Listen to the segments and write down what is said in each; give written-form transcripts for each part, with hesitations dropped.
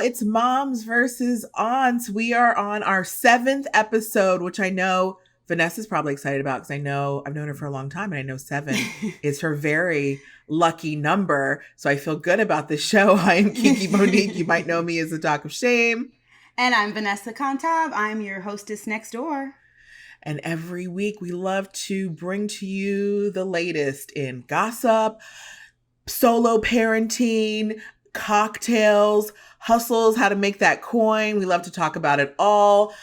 it's Moms versus Aunts. We are on our 7th episode, which I know Vanessa's probably excited about because I know I've known her for a long time and I know 7 is her very lucky number. So I feel good about this show. I am Kiki Monique. You might know me as the Doc of Shame. And I'm Vanessa Contab. I'm your hostess next door. And every week we love to bring to you the latest in gossip, solo parenting, cocktails, hustles, how to make that coin. We love to talk about it all.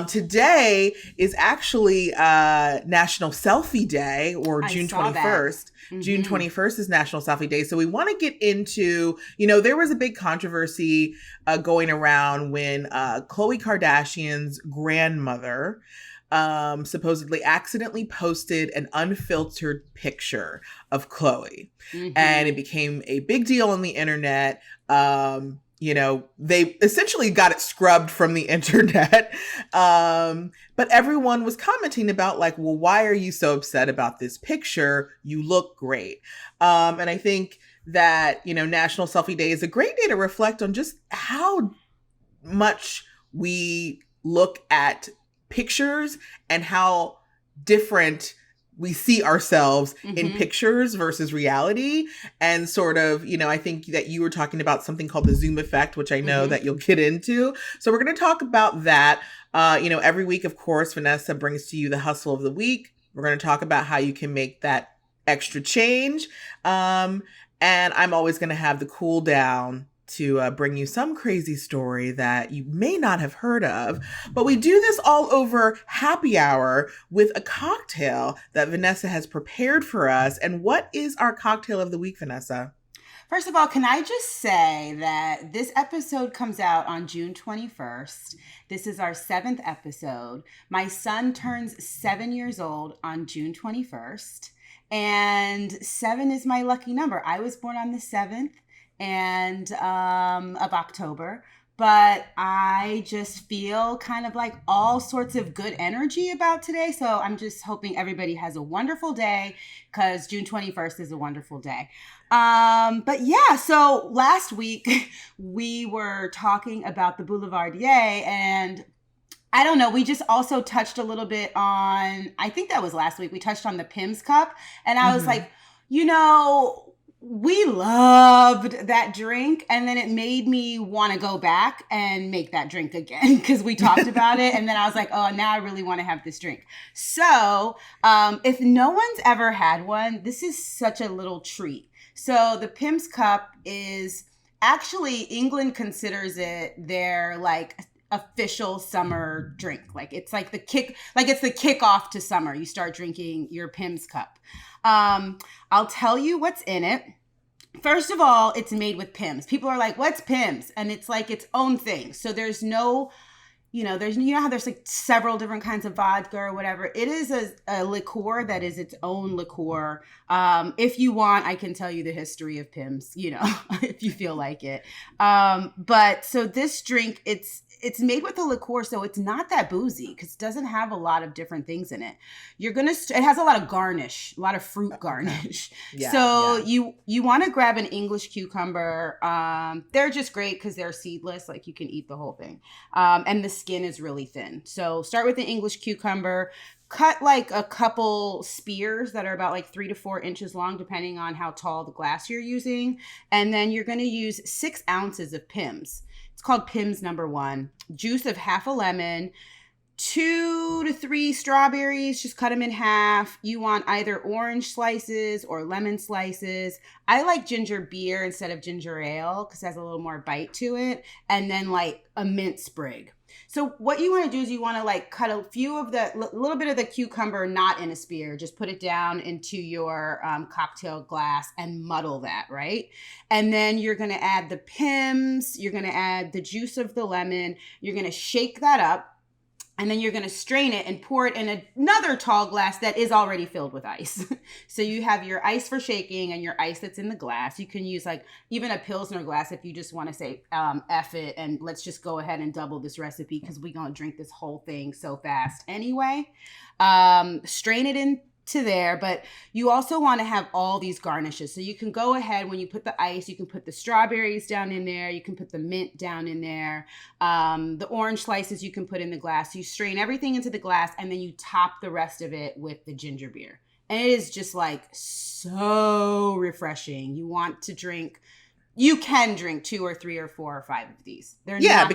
Today is actually National Selfie Day, or June 21st. Mm-hmm. June 21st is National Selfie Day. So we want to get into, there was a big controversy going around when Khloe Kardashian's grandmother supposedly accidentally posted an unfiltered picture of Khloe. Mm-hmm. And it became a big deal on the internet. They essentially got it scrubbed from the internet. But everyone was commenting about well, why are you so upset about this picture? You look great. And I think that, National Selfie Day is a great day to reflect on just how much we look at pictures and how different we see ourselves in pictures versus reality. And sort of, I think that you were talking about something called the Zoom effect, which I know that you'll get into. So we're going to talk about that. Every week, of course, Vanessa brings to you the hustle of the week. We're going to talk about how you can make that extra change. And I'm always going to have the cool down to bring you some crazy story that you may not have heard of. But we do this all over happy hour with a cocktail that Vanessa has prepared for us. And what is our cocktail of the week, Vanessa? First of all, can I just say that this episode comes out on June 21st. This is our 7th episode. My son turns 7 years old on June 21st. And 7 is my lucky number. I was born on the 7th. Of October, but I just feel kind of like all sorts of good energy about today. So I'm just hoping everybody has a wonderful day because June 21st is a wonderful day. But yeah, so last week we were talking about the Boulevardier, and I don't know, we just also touched a little bit on, I think that was last week, we touched on the Pimm's Cup, and I was like, we loved that drink, and then it made me want to go back and make that drink again because we talked about it, and then I was like, oh, now I really want to have this drink. So if no one's ever had one, this is such a little treat. So the Pimm's Cup is actually, England considers it their official summer drink. It's the kickoff to summer. You start drinking your Pimm's Cup. I'll tell you what's in it. First of all, it's made with Pimm's. People are like, what's Pimm's? And it's its own thing. So there's no, there's, how there's several different kinds of vodka or whatever. It is a liqueur that is its own liqueur. If you want, I can tell you the history of Pimm's, if you feel like it. But so this drink, it's made with a liqueur, so it's not that boozy because it doesn't have a lot of different things in it. It has a lot of garnish, a lot of fruit garnish. You want to grab an English cucumber. They're just great because they're seedless, you can eat the whole thing. And the skin is really thin. So start with an English cucumber. Cut a couple spears that are about 3 to 4 inches long, depending on how tall the glass you're using. And then you're going to use 6 ounces of Pimm's. It's called Pimm's number 1. Juice of half a lemon, 2 to 3 strawberries, just cut them in half. You want either orange slices or lemon slices. I like ginger beer instead of ginger ale because it has a little more bite to it. And then a mint sprig. So what you want to do is you want to cut a few of little bit of the cucumber, not in a spear. Just put it down into your cocktail glass and muddle that, right? And then you're going to add the Pimm's. You're going to add the juice of the lemon. You're going to shake that up. And then you're going to strain it and pour it in another tall glass that is already filled with ice. So you have your ice for shaking and your ice that's in the glass. You can use even a Pilsner glass if you just want to say, F it, and let's just go ahead and double this recipe because we're going to drink this whole thing so fast anyway. Strain it in to there, but you also want to have all these garnishes. So you can go ahead when you put the ice, you can put the strawberries down in there, you can put the mint down in there, the orange slices you can put in the glass. You strain everything into the glass and then you top the rest of it with the ginger beer. And it is just like so refreshing. You want to drink. You can drink 2 or 3 or 4 or 5 of these. They're not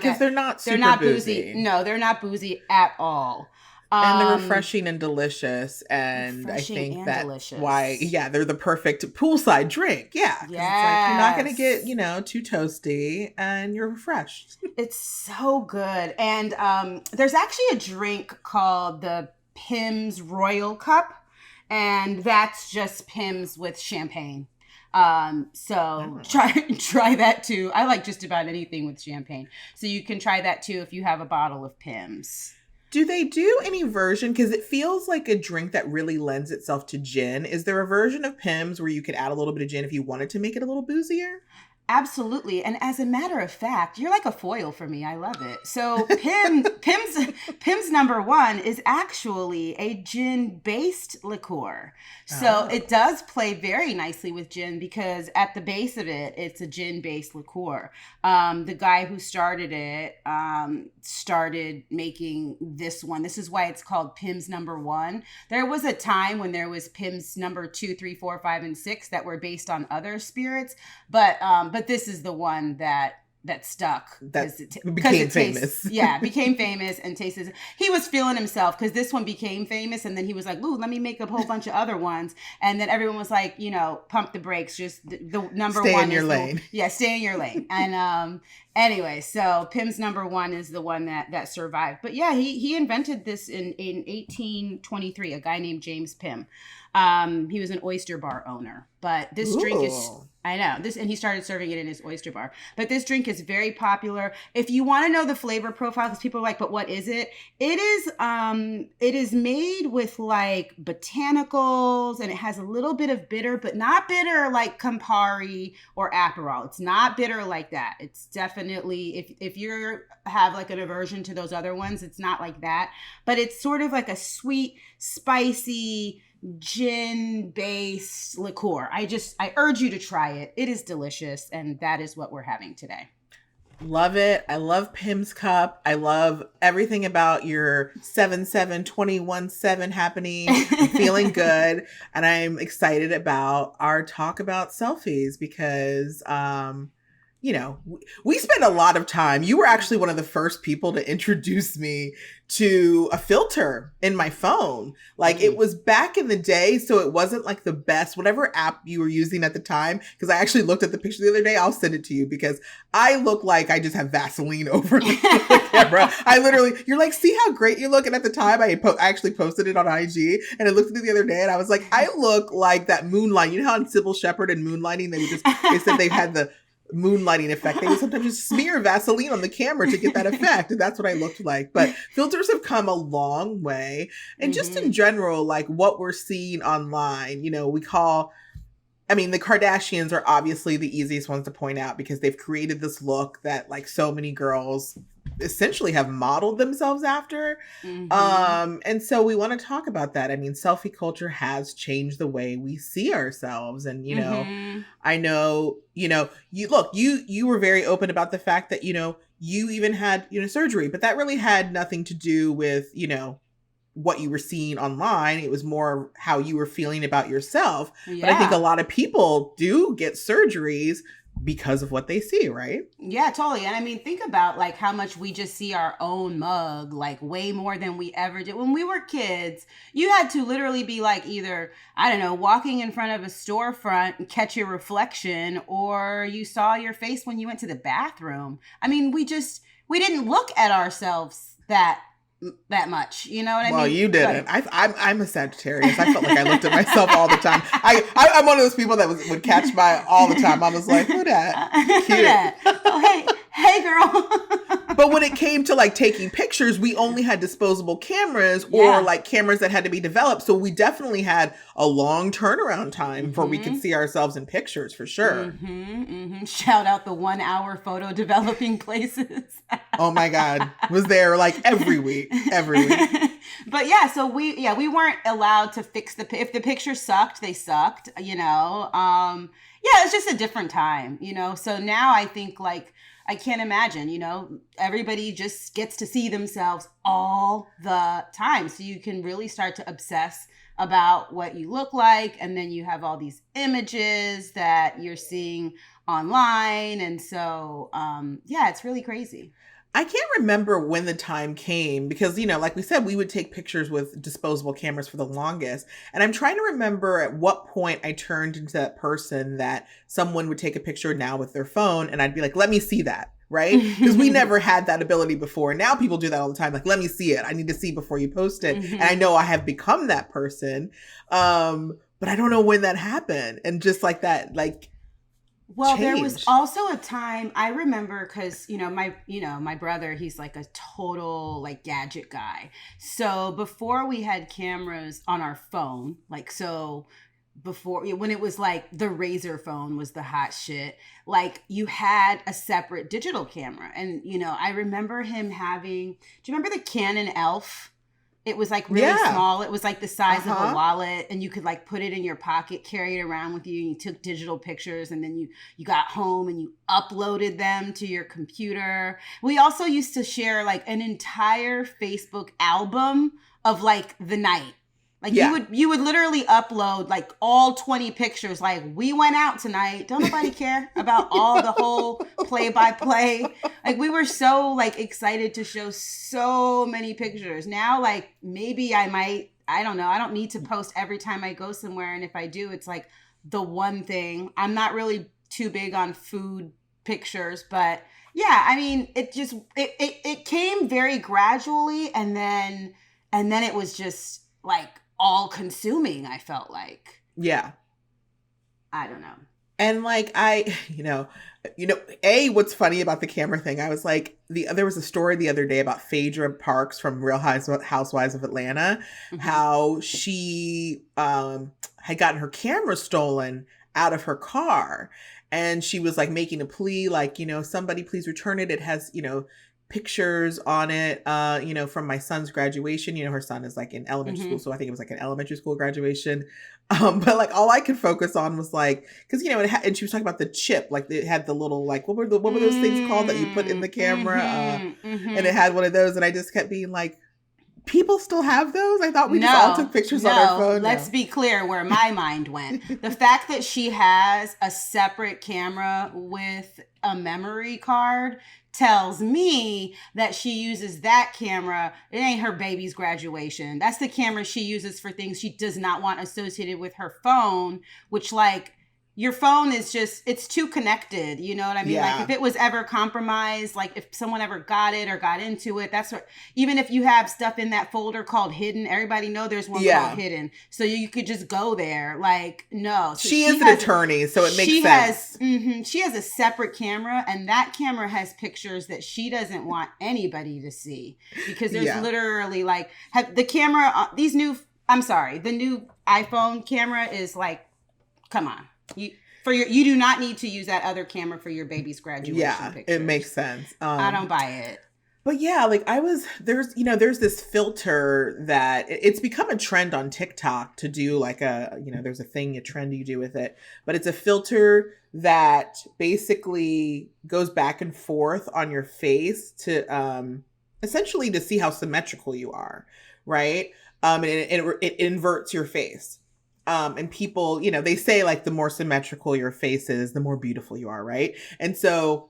boozy. No, they're not boozy at all. And they're refreshing and delicious. And I think that's why, they're the perfect poolside drink. Yeah. Yes. It's like you're not going to get, too toasty and you're refreshed. It's so good. And there's actually a drink called the Pimm's Royal Cup. And that's just Pimm's with champagne. So try that too. I like just about anything with champagne. So you can try that too if you have a bottle of Pimm's. Do they do any version? Because it feels like a drink that really lends itself to gin. Is there a version of Pimm's where you could add a little bit of gin if you wanted to make it a little boozier? Absolutely. And as a matter of fact, you're like a foil for me. I love it. So Pimm's number 1 is actually a gin-based liqueur. So it does play very nicely with gin because at the base of it, it's a gin-based liqueur. The guy who started it started making this one. This is why it's called Pimm's number 1. There was a time when there was Pimm's number 2, 3, 4, 5, and 6 that were based on other spirits. But this is the one that stuck. That became famous. Became famous and tasted. He was feeling himself because this one became famous, and then he was like, "Ooh, let me make a whole bunch of other ones." And then everyone was like, pump the brakes. Just the number stay 1 in your lane. Stay in your lane. And anyway, so Pimm's number 1 is the one that survived. But yeah, he invented this in 1823. A guy named James Pimm. He was an oyster bar owner, but this drink is, I know this, and he started serving it in his oyster bar, but this drink is very popular. If you want to know the flavor profile, because people are like, but what is it? It is made with like botanicals, and it has a little bit of bitter, but not bitter like Campari or Aperol. It's not bitter like that. It's definitely, if you have like an aversion to those other ones, it's not like that, but it's sort of like a sweet, spicy, gin-based liqueur. I urge you to try it. It is delicious, and that is what we're having today. Love it. I love Pimm's Cup. I love everything about your 7/7/21/7 happening. I'm feeling good, and I'm excited about our talk about selfies because we spend a lot of time. You were actually one of the first people to introduce me to a filter in my phone. Like it was back in the day, so it wasn't like the best, whatever app you were using at the time. Because I actually looked at the picture the other day. I'll send it to you because I look like I just have Vaseline over the camera. You're like, see how great you look. And at the time I actually posted it on IG, and I looked at it the other day and I was like, I look like that moonlight. You know how in Sybil Shepherd and Moonlighting, they said they've had the moonlighting effect. They would sometimes just smear Vaseline on the camera to get that effect. And that's what I looked like. But filters have come a long way. And just in general, like what we're seeing online, the Kardashians are obviously the easiest ones to point out because they've created this look that like so many girls essentially have modeled themselves after. And so we want to talk about that. I mean, selfie culture has changed the way we see ourselves. And, I know, you were very open about the fact that, you even had, surgery, but that really had nothing to do with, what you were seeing online. It was more how you were feeling about yourself. Yeah. But I think a lot of people do get surgeries because of what they see, right? Yeah, totally. And I mean, think about like how much we just see our own mug, like way more than we ever did. When we were kids, you had to literally be like either, I don't know, walking in front of a storefront and catch your reflection, or you saw your face when you went to the bathroom. I mean, we didn't look at ourselves that much, you know what I mean? Well, you didn't. Like, I'm a Sagittarius. I felt like I looked at myself all the time. I'm one of those people that would catch my all the time. I was like, who that? Cute. Who that? Oh, hey girl. But when it came to like taking pictures, we only had disposable cameras Yeah. or like cameras that had to be developed. So we definitely had a long turnaround time before we could see ourselves in pictures for sure. Shout out the 1 hour photo developing places. Oh my God. Was there like every week. But yeah, so we weren't allowed to fix if the picture sucked, they sucked, you know. Yeah, it's just a different time, you know. So now I think like I can't imagine, you know, everybody just gets to see themselves all the time. So you can really start to obsess about what you look like. And then you have all these images that you're seeing online. And so, yeah, it's really crazy. I can't remember when the time came because, you know, like we said, we would take pictures with disposable cameras for the longest. And I'm trying to remember at what point I turned into that person that someone would take a picture now with their phone and I'd be like, let me see that. Right? Because we never had that ability before. Now people do that all the time. Like, let me see it. I need to see before you post it. And I know I have become that person. But I don't know when that happened. And just like that, like, well, change. there was also a time I remember because, my brother, he's like a total like gadget guy. So before we had cameras on our phone, like, so before when it was like the Razor phone was the hot shit, like you had a separate digital camera. And, I remember him having, do you remember the Canon Elf? It was like really small. It was like the size of a wallet and you could like put it in your pocket, carry it around with you. And you took digital pictures and then you got home and you uploaded them to your computer. We also used to share like an entire Facebook album of like the night. Like you would literally upload like all 20 pictures. Like we went out tonight. Don't nobody care about all the whole play by play. Like we were so like excited to show so many pictures. Now, like maybe I don't know. I don't need to post every time I go somewhere. And if I do, it's like the one thing. I'm not really too big on food pictures, but yeah, I mean, it came very gradually and then it was just like all consuming, I felt like. Yeah. I don't know. And like what's funny about the camera thing, I was like, there was a story the other day about Phaedra Parks from Real Housewives of Atlanta, how she had gotten her camera stolen out of her car. And she was like making a plea, like, somebody please return it. It has, pictures on it, from my son's graduation. Her son is like in elementary school. So I think it was like an elementary school graduation. But like all I could focus on was like, cause and she was talking about the chip, like it had the little, like, what were those things called that you put in the camera? And it had one of those. And I just kept being like, people still have those? I thought we just all took pictures on our phone. Let's be clear where my mind went. The fact that she has a separate camera with a memory card tells me that she uses that camera. It ain't her baby's graduation. That's the camera she uses for things she does not want associated with her phone, which like your phone is just, it's too connected. You know what I mean? Yeah. Like if it was ever compromised, like if someone ever got it or got into it, that's what, even if you have stuff in that folder called hidden, everybody know there's one called hidden. So you could just go there. Like, no. So she is an attorney, so it makes sense. She has a separate camera and that camera has pictures that she doesn't want anybody to see because there's literally like, the camera, the new iPhone camera is like, come on. You do not need to use that other camera for your baby's graduation pictures. It makes sense. I don't buy it. But yeah, like there's this filter that it's become a trend on TikTok to do like there's a trend you do with it, but it's a filter that basically goes back and forth on your face to essentially to see how symmetrical you are, right? And it inverts your face. And people, they say like the more symmetrical your face is, the more beautiful you are, right? And so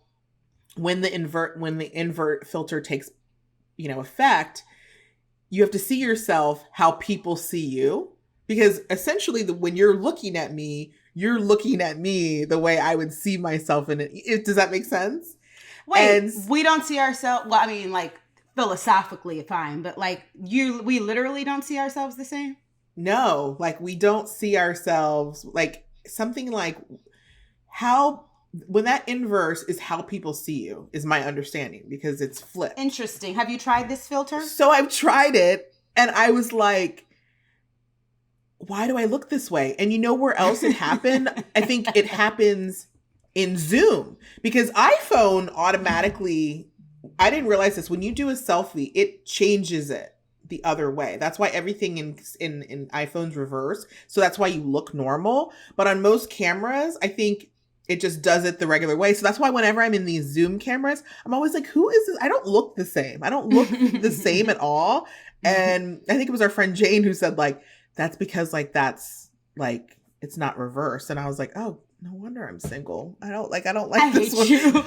when the invert filter takes, effect, you have to see yourself how people see you, because essentially when you're looking at me the way I would see myself in it. Does that make sense? Wait, we don't see ourselves. Well, I mean, like philosophically, fine, but like we literally don't see ourselves the same. No, like we don't see ourselves like something like how when that inverse is how people see you, is my understanding, because it's flipped. Interesting. Have you tried this filter? So I've tried it and I was like, why do I look this way? And you know where else it happened? I think it happens in Zoom, because iPhone automatically, I didn't realize this, when you do a selfie, it changes it the other way. That's why everything in iPhone's reverse. So that's why you look normal. But on most cameras, I think it just does it the regular way. So that's why whenever I'm in these Zoom cameras, I'm always like, who is this? I don't look the same. I don't look the same at all. And I think it was our friend Jane who said, like, that's because, like, that's like, it's not reverse. And I was like, oh, no wonder I'm single. I don't like this one. You.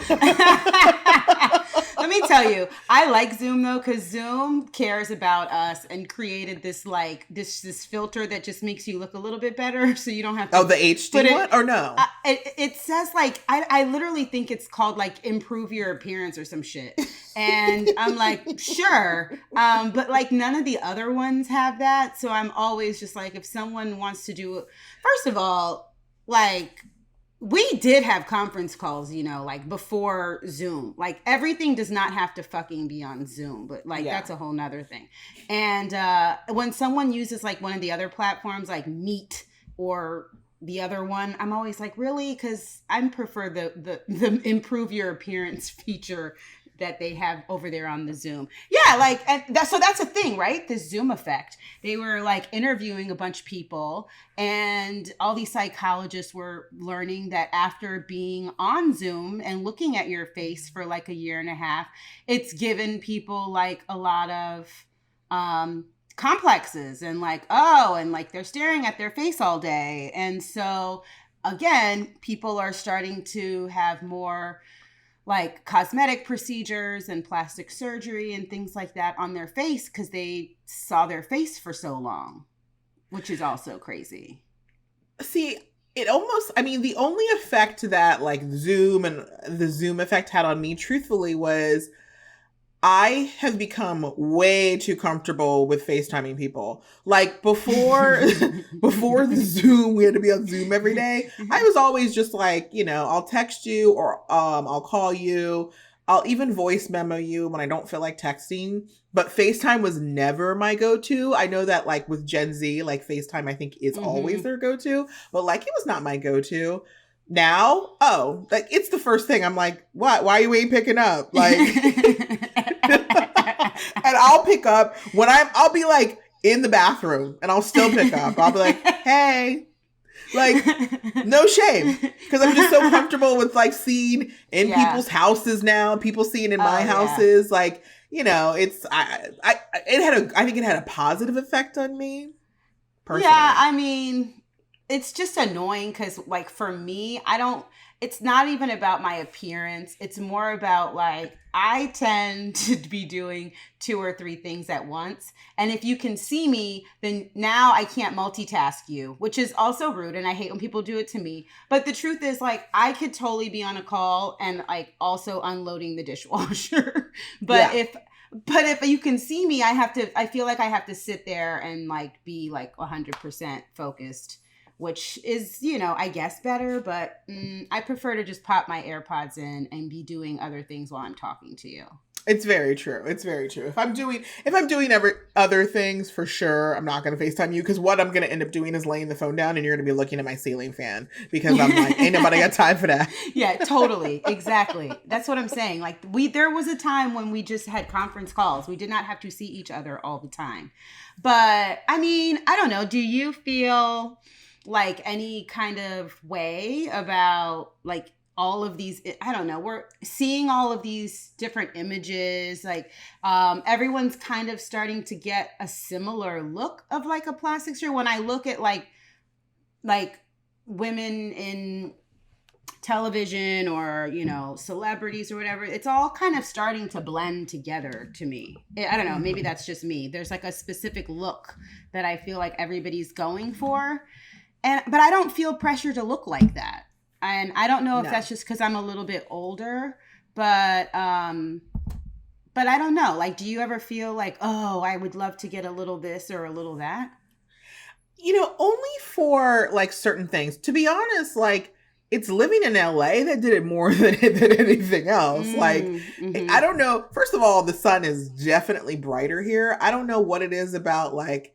Let me tell you, I like Zoom though, because Zoom cares about us and created this like this filter that just makes you look a little bit better, so you don't have to. Oh, the HD one, or no? It says like I literally think it's called like improve your appearance or some shit, and I'm like sure, but like none of the other ones have that, so I'm always just like, if someone wants to do it, first of all, like. We did have conference calls, you know, like before Zoom. Like everything does not have to fucking be on Zoom, but like that's a whole nother thing. And when someone uses like one of the other platforms like Meet or the other one, I'm always like, really? Because I prefer the improve your appearance feature that they have over there on the Zoom. Yeah, like so that's a thing, right? The Zoom effect. They were like interviewing a bunch of people, and all these psychologists were learning that after being on Zoom and looking at your face for like a year and a half, it's given people like a lot of complexes and like, oh, and like they're staring at their face all day. And so again, people are starting to have more like cosmetic procedures and plastic surgery and things like that on their face because they saw their face for so long, which is also crazy. See, it almost, I mean, the only effect that like Zoom and the Zoom effect had on me, truthfully, was I have become way too comfortable with FaceTiming people. Like before the Zoom, we had to be on Zoom every day. I was always just like, you know, I'll text you or I'll call you. I'll even voice memo you when I don't feel like texting. But FaceTime was never my go-to. I know that like with Gen Z, like FaceTime I think is always their go-to. But like it was not my go-to. Now, oh, like it's the first thing. I'm like, what? Why you ain't picking up? Like and I'll pick up when I'll be like in the bathroom and I'll still pick up. I'll be like, hey, like no shame. Because I'm just so comfortable with like seeing in people's houses now, people seeing in my houses. Like, you know, it's, I think it had a positive effect on me personally. Yeah, I mean, it's just annoying because like for me, it's not even about my appearance. It's more about like, I tend to be doing 2 or 3 things at once. And if you can see me, then now I can't multitask you, which is also rude. And I hate when people do it to me. But the truth is like, I could totally be on a call and like also unloading the dishwasher. But if you can see me, I feel like I have to sit there and like be like 100% focused, which is, you know, I guess better, but I prefer to just pop my AirPods in and be doing other things while I'm talking to you. It's very true. It's very true. If I'm doing other things, for sure, I'm not going to FaceTime you, because what I'm going to end up doing is laying the phone down and you're going to be looking at my ceiling fan, because I'm like, ain't nobody got time for that. Yeah, totally. Exactly. That's what I'm saying. Like there was a time when we just had conference calls. We did not have to see each other all the time. But I mean, I don't know. Do you feel like any kind of way about like all of these, I don't know, we're seeing all of these different images, like everyone's kind of starting to get a similar look of like a plastic surgery. When I look at like women in television or, you know, celebrities or whatever, it's all kind of starting to blend together to me. I don't know, maybe that's just me. There's like a specific look that I feel like everybody's going for. But I don't feel pressure to look like that. And I don't know if that's just because I'm a little bit older, but I don't know. Like, do you ever feel like, oh, I would love to get a little this or a little that? You know, only for like certain things. To be honest, like it's living in LA that did it more than anything else. Like, I Mm-hmm. don't know. First of all, the sun is definitely brighter here. I don't know what it is about, like,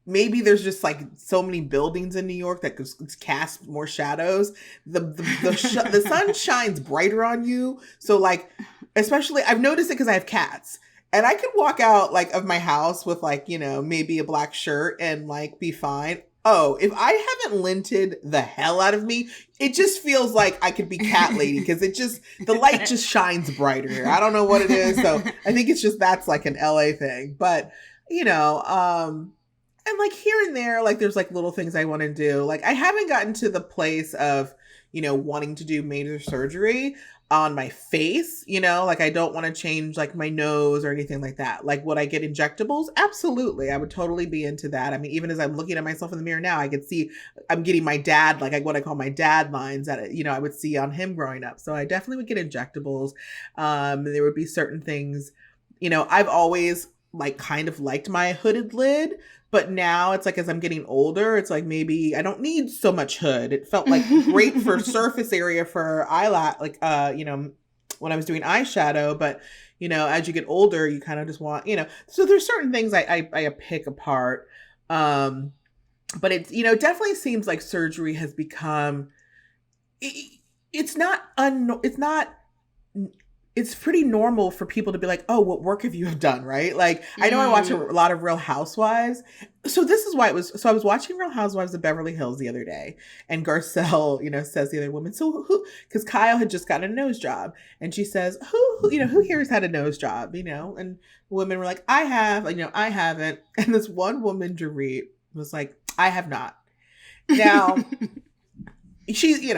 maybe there's just like so many buildings in New York that could cast more shadows. The sun shines brighter on you. So like, especially I've noticed it because I have cats. And I could walk out like of my house with like, maybe a black shirt and like be fine. Oh, if I haven't linted the hell out of me, it just feels like I could be cat lady because the light just shines brighter here. I don't know what it is. So I think it's just that's like an LA thing. But, you know, and like here and there, like there's like little things I want to do. Like I haven't gotten to the place of, wanting to do major surgery on my face, like I don't want to change like my nose or anything like that. Like would I get injectables? Absolutely. I would totally be into that. I mean, even as I'm looking at myself in the mirror now, I could see I'm getting my dad, like what I call my dad lines that, I would see on him growing up. So I definitely would get injectables. There would be certain things, I've always like kind of liked my hooded lid, but now it's like as I'm getting older, it's like maybe I don't need so much hood. It felt like great for surface area for eyelash, like when I was doing eyeshadow. But as you get older, you kind of just want, So there's certain things I pick apart. But it's definitely seems like surgery has become. It's not it's pretty normal for people to be like, oh, what work have you done, right? Like, I know I watch a lot of Real Housewives. So this is why I was watching Real Housewives of Beverly Hills the other day. And Garcelle, says the other woman, so who, because Kyle had just gotten a nose job. And she says, who here has had a nose job, And women were like, I have, I haven't. And this one woman, Dorit, was like, I have not. Now, she,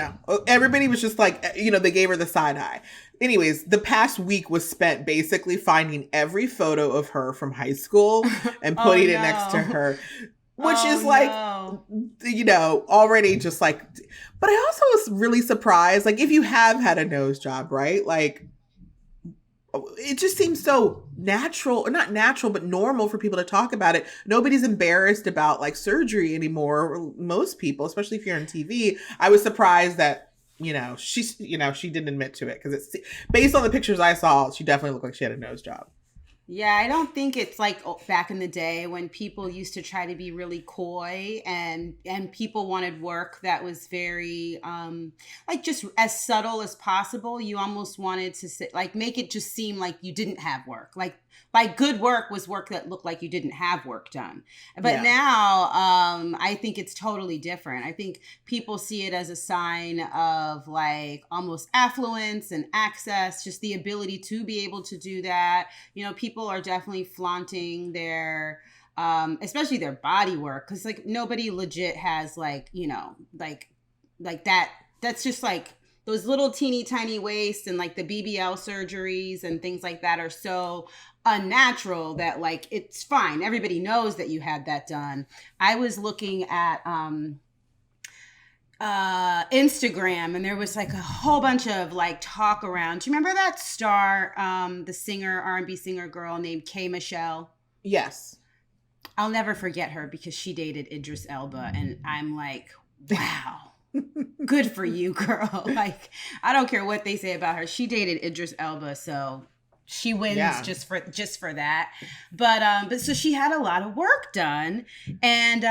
everybody was just like, they gave her the side eye. Anyways, the past week was spent basically finding every photo of her from high school and putting it next to her, which is like, already just like, but I also was really surprised. Like, if you have had a nose job, right? Like, it just seems so natural, or not natural, but normal for people to talk about it. Nobody's embarrassed about like surgery anymore. Most people, especially if you're on TV. I was surprised that, she didn't admit to it because it's based on the pictures I saw. She definitely looked like she had a nose job. Yeah, I don't think it's like back in the day when people used to try to be really coy and people wanted work that was very like just as subtle as possible. You almost wanted to like make it just seem like you didn't have work. Like good work was work that looked like you didn't have work done. But now I think it's totally different. I think people see it as a sign of like almost affluence and access, just the ability to be able to do that. People are definitely flaunting their especially their body work, because like nobody legit has like like that's just like those little teeny tiny waists, and like the BBL surgeries and things like that are so unnatural that like it's fine. Everybody knows that you had that done. I was looking at Instagram, and there was like a whole bunch of like talk around. Do you remember that star, the singer, R&B singer girl named K Michelle? Yes. I'll never forget her because she dated Idris Elba, and I'm like, wow. Good for you, girl. Like, I don't care what they say about her. She dated Idris Elba, so she wins just for that. But so she had a lot of work done, and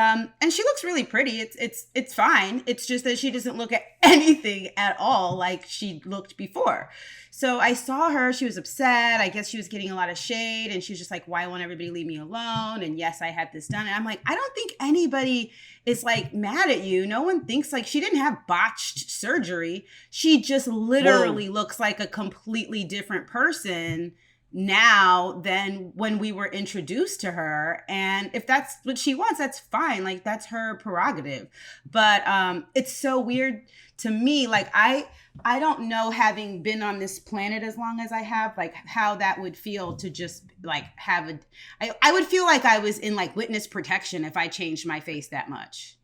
she looks really pretty. It's fine. It's just that she doesn't look at anything at all like she looked before. So I saw her, she was upset. I guess she was getting a lot of shade, and she was just like, why won't everybody leave me alone? And yes, I had this done. And I'm like, I don't think anybody is like mad at you. No one thinks like she didn't have botched surgery. She just literally looks like a completely different person now than when we were introduced to her. And if that's what she wants, that's fine. Like, that's her prerogative. But it's so weird to me. Like, I don't know, having been on this planet as long as I have, like how that would feel to just like have I would feel like I was in like witness protection if I changed my face that much.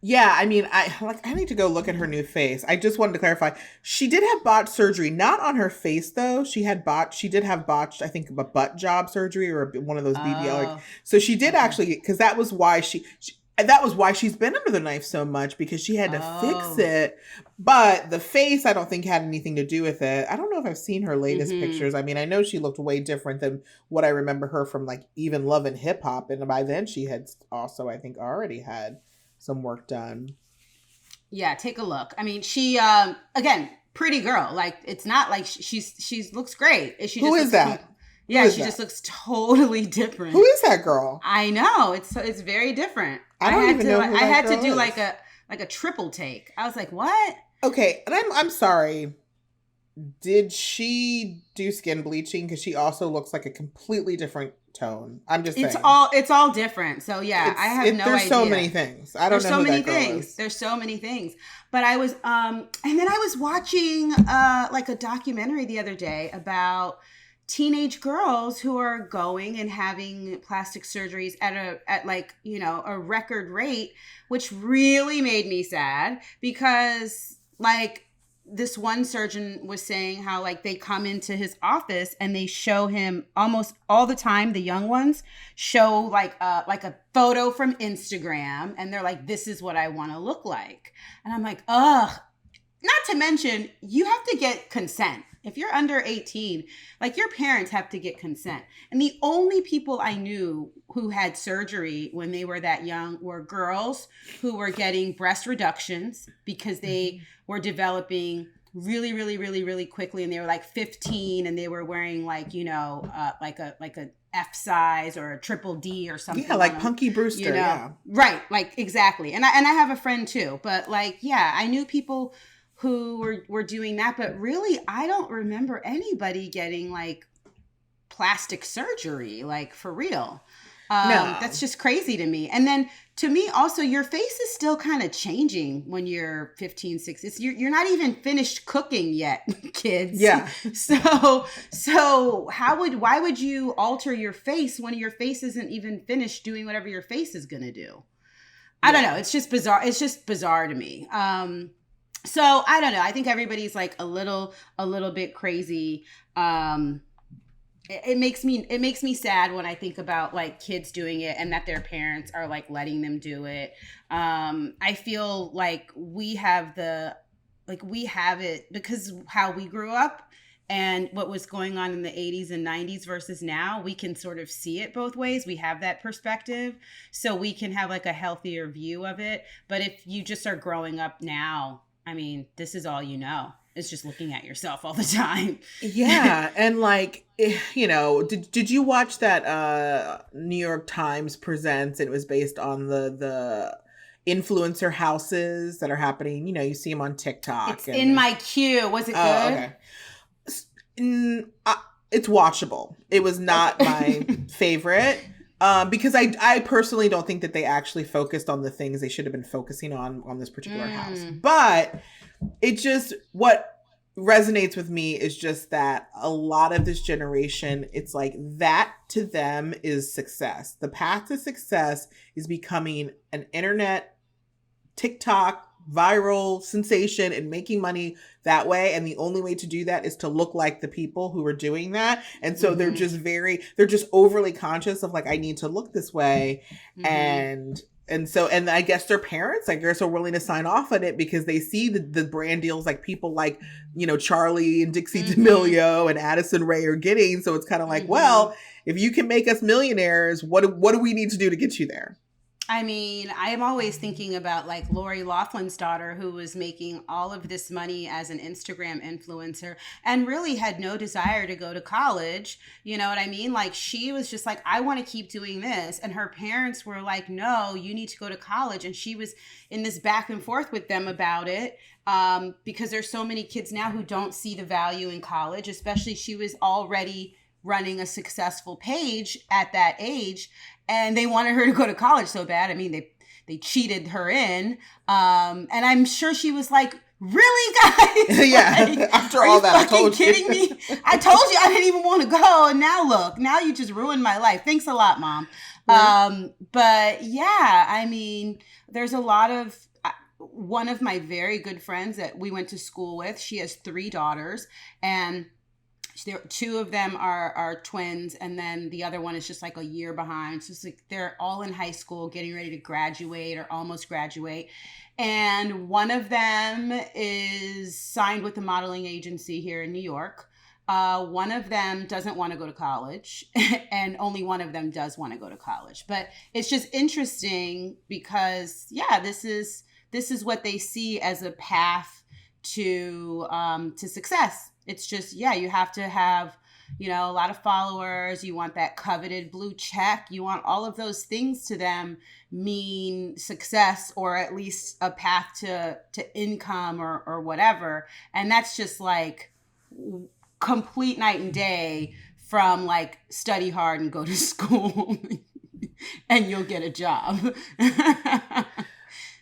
Yeah, I mean, I need to go look at her new face. I just wanted to clarify. She did have botched surgery, not on her face though. She did have botched, I think, a butt job surgery or one of those BBL. So she did actually, because that was why And that was why she's been under the knife so much, because she had to fix Oh. it. But the face, I don't think had anything to do with it. I don't know if I've seen her latest Mm-hmm. pictures. I mean, I know she looked way different than what I remember her from, like, even Love and Hip Hop. And by then she had also, I think, already had some work done. Yeah, take a look. I mean, she again, pretty girl. Like it's not like she's looks great. She Who just is looks that? Who yeah, is she just that? looks totally Who different. is that girl? I know. It's very different. I don't even know who I that had to girl do is. like a triple take. I was like, "What?" Okay, and I'm sorry. Did she do skin bleaching? Because she also looks like a completely different tone. I'm just saying. It's all different. So yeah, I have no There's so many idea. things. I don't There's know so who many that girl things. is. There's so many things. But I was and then I was watching like a documentary the other day about teenage girls who are going and having plastic surgeries at like, you know, a record rate, which really made me sad because like this one surgeon was saying how like they come into his office and they show him almost all the time, the young ones show like a photo from Instagram and they're like, this is what I want to look like. And I'm like, ugh. Not to mention, you have to get consent. If you're under 18, like your parents have to get consent. And the only people I knew who had surgery when they were that young were girls who were getting breast reductions because they were developing really, really, really, really quickly. And they were like 15 and they were wearing like, you know, like a F size or a triple D or something. Yeah, like on them, Punky Brewster. you know? Yeah. Right. Like exactly. And I have a friend too, but like, yeah, I knew people who were doing that, but really I don't remember anybody getting like plastic surgery, like for real. No. That's just crazy to me. And then to me also, your face is still kind of changing when you're 15, 16. You're not even finished cooking yet, kids. Yeah. So why would you alter your face when your face isn't even finished doing whatever your face is going to do? I don't know. It's just bizarre. It's just bizarre to me. So I don't know. I think everybody's like a little bit crazy. It makes me sad when I think about like kids doing it and that their parents are like letting them do it. I feel like we have it because how we grew up and what was going on in the 80s and 90s versus now, we can sort of see it both ways. We have that perspective, so we can have like a healthier view of it. But if you just are growing up now, I mean, this is all you know. It's just looking at yourself all the time. Yeah, and like, you know, did you watch that New York Times presents? It was based on the influencer houses that are happening. You know, you see them on TikTok. It's in my queue. Was it good? Okay. It's watchable. It was not my favorite. Because I personally don't think that they actually focused on the things they should have been focusing on this particular house. But it just, what resonates with me is just that a lot of this generation, it's like that to them is success. The path to success is becoming an internet, TikTok, viral sensation and making money that way, and the only way to do that is to look like the people who are doing that. And so they're just overly conscious of like, I need to look this way. And I guess their parents, I guess, are willing to sign off on it because they see the brand deals like people like, you know, Charlie and Dixie D'Amelio and Addison Rae are getting. So it's kind of like, well, if you can make us millionaires, what do we need to do to get you there? I mean, I am always thinking about like Lori Loughlin's daughter, who was making all of this money as an Instagram influencer and really had no desire to go to college. You know what I mean? Like she was just like, I want to keep doing this. And her parents were like, no, you need to go to college. And she was in this back and forth with them about it. Because there's so many kids now who don't see the value in college, especially she was already running a successful page at that age. And they wanted her to go to college so bad. I mean, they cheated her in. And I'm sure she was like, really, guys? Yeah. Like, after all that, I told you. Are you fucking kidding me? I told you I didn't even want to go. And now look, now you just ruined my life. Thanks a lot, Mom. But yeah, I mean, there's a lot of, one of my very good friends that we went to school with, she has 3 daughters, and Two of them are twins, and then the other one is just like a year behind. So it's like they're all in high school, getting ready to graduate or almost graduate. And one of them is signed with a modeling agency here in New York. One of them doesn't want to go to college, and only one of them does want to go to college. But it's just interesting because, yeah, this is what they see as a path to success. It's just, yeah, you have to have, a lot of followers. You want that coveted blue check. You want all of those things to them mean success, or at least a path to income or whatever. And that's just like complete night and day from like study hard and go to school and you'll get a job.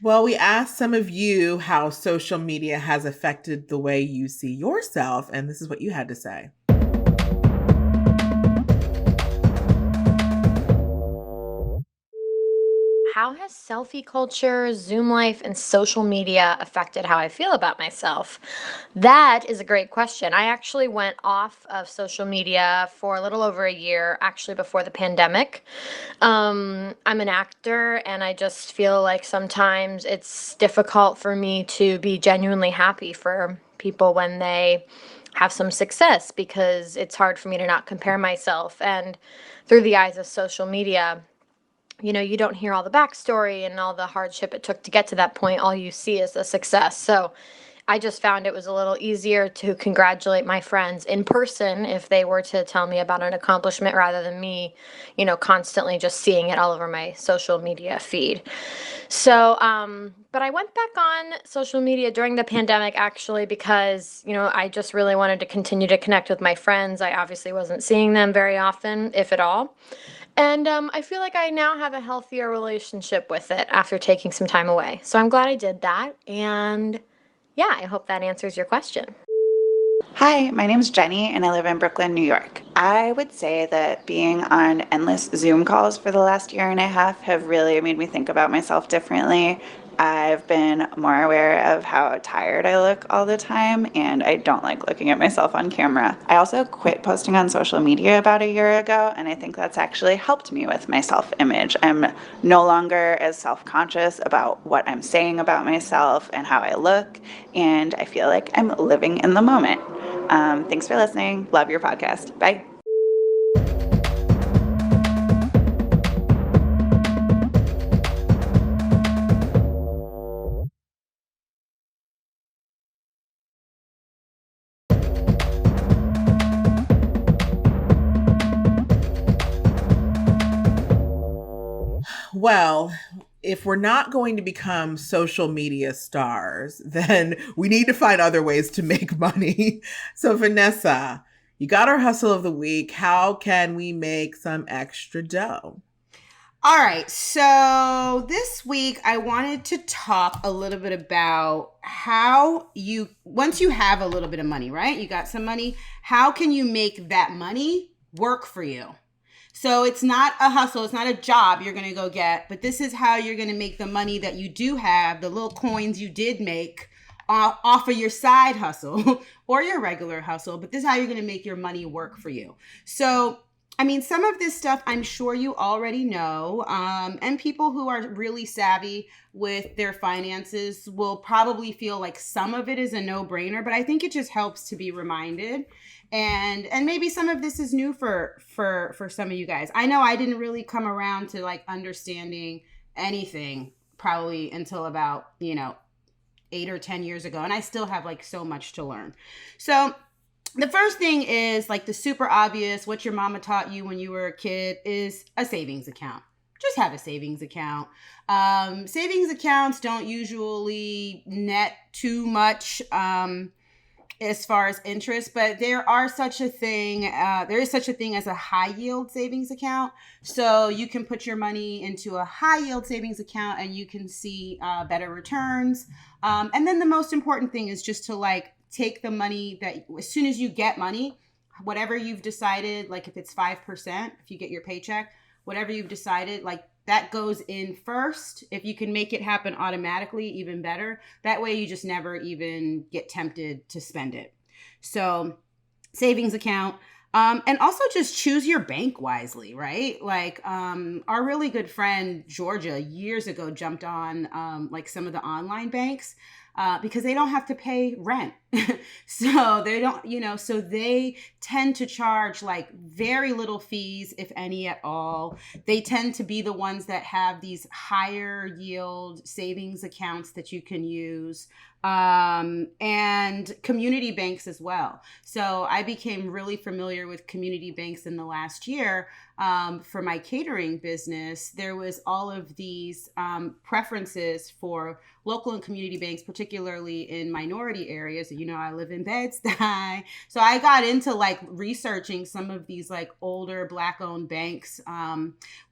Well, we asked some of you how social media has affected the way you see yourself, and this is what you had to say. How has selfie culture, Zoom life, and social media affected how I feel about myself? That is a great question. I actually went off of social media for a little over a year, actually before the pandemic. I'm an actor, and I just feel like sometimes it's difficult for me to be genuinely happy for people when they have some success, because it's hard for me to not compare myself. And through the eyes of social media, you don't hear all the backstory and all the hardship it took to get to that point. All you see is the success. So I just found it was a little easier to congratulate my friends in person if they were to tell me about an accomplishment, rather than me, constantly just seeing it all over my social media feed. So, but I went back on social media during the pandemic, actually, because, I just really wanted to continue to connect with my friends. I obviously wasn't seeing them very often, if at all. And I feel like I now have a healthier relationship with it after taking some time away. So I'm glad I did that. And yeah, I hope that answers your question. Hi, my name is Jenny and I live in Brooklyn, New York. I would say that being on endless Zoom calls for the last year and a half have really made me think about myself differently. I've been more aware of how tired I look all the time, and I don't like looking at myself on camera. I also quit posting on social media about a year ago, and I think that's actually helped me with my self-image. I'm no longer as self-conscious about what I'm saying about myself and how I look, and I feel like I'm living in the moment. Thanks for listening. Love your podcast. Bye. Well, if we're not going to become social media stars, then we need to find other ways to make money. So, Vanessa, you got our hustle of the week. How can we make some extra dough? All right. So this week, I wanted to talk a little bit about how once you have a little bit of money, right? You got some money. How can you make that money work for you? So it's not a hustle. It's not a job you're going to go get, but this is how you're going to make the money that you do have, the little coins you did make off of your side hustle or your regular hustle. But this is how you're going to make your money work for you. So I mean, some of this stuff I'm sure you already know, and people who are really savvy with their finances will probably feel like some of it is a no-brainer, but I think it just helps to be reminded. And maybe some of this is new for some of you guys. I know I didn't really come around to like understanding anything probably until about, 8 or 10 years ago, and I still have like so much to learn. So the first thing is like the super obvious, what your mama taught you when you were a kid is a savings account. Just have a savings account. Savings accounts don't usually net too much as far as interest, but there is such a thing as a high yield savings account. So you can put your money into a high yield savings account and you can see better returns. And then the most important thing is just to like take the money that as soon as you get money, whatever you've decided, like if it's 5%, if you get your paycheck, whatever you've decided, like that goes in first. If you can make it happen automatically, even better. That way you just never even get tempted to spend it. So savings account. And also just choose your bank wisely, right? Like our really good friend Georgia years ago jumped on like some of the online banks because they don't have to pay rent. So they don't, so they tend to charge like very little fees, if any at all. They tend to be the ones that have these higher yield savings accounts that you can use, and community banks as well. So I became really familiar with community banks in the last year. For my catering business, there was all of these preferences for local and community banks, particularly in minority areas. I live in Bed-Stuy. So I got into like researching some of these like older Black owned banks,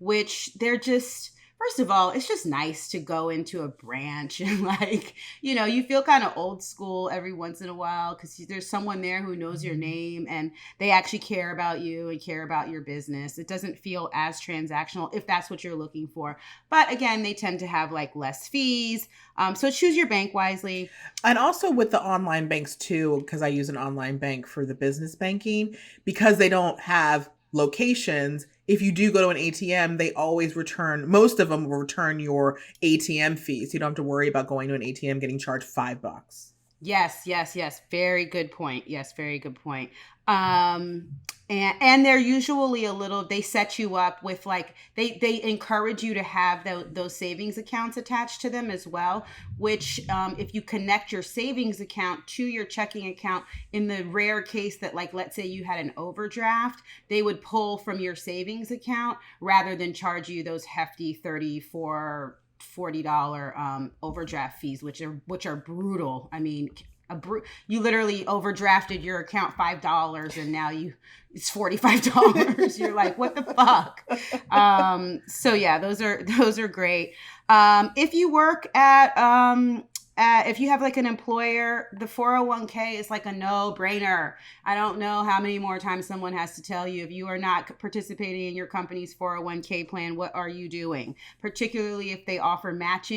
which they're just, first of all, it's just nice to go into a branch and like, you feel kind of old school every once in a while because there's someone there who knows your name and they actually care about you and care about your business. It doesn't feel as transactional if that's what you're looking for. But again, they tend to have like less fees. So choose your bank wisely. And also with the online banks too, because I use an online bank for the business banking, because they don't have locations. If you do go to an ATM, they always return, most of them will return your ATM fees. You don't have to worry about going to an ATM getting charged $5. Yes. Very good point. Yes, very good point. And they're usually they set you up with like, they encourage you to have those savings accounts attached to them as well, which if you connect your savings account to your checking account, in the rare case that like, let's say you had an overdraft, they would pull from your savings account rather than charge you those hefty $40 overdraft fees, which are brutal. I mean, you literally overdrafted your account $5 and now it's $45. You're like, what the fuck? So yeah, those are great. If you work if you have like an employer, the 401k is like a no-brainer. I don't know how many more times someone has to tell you, if you are not participating in your company's 401k plan, what are you doing? Particularly if they offer match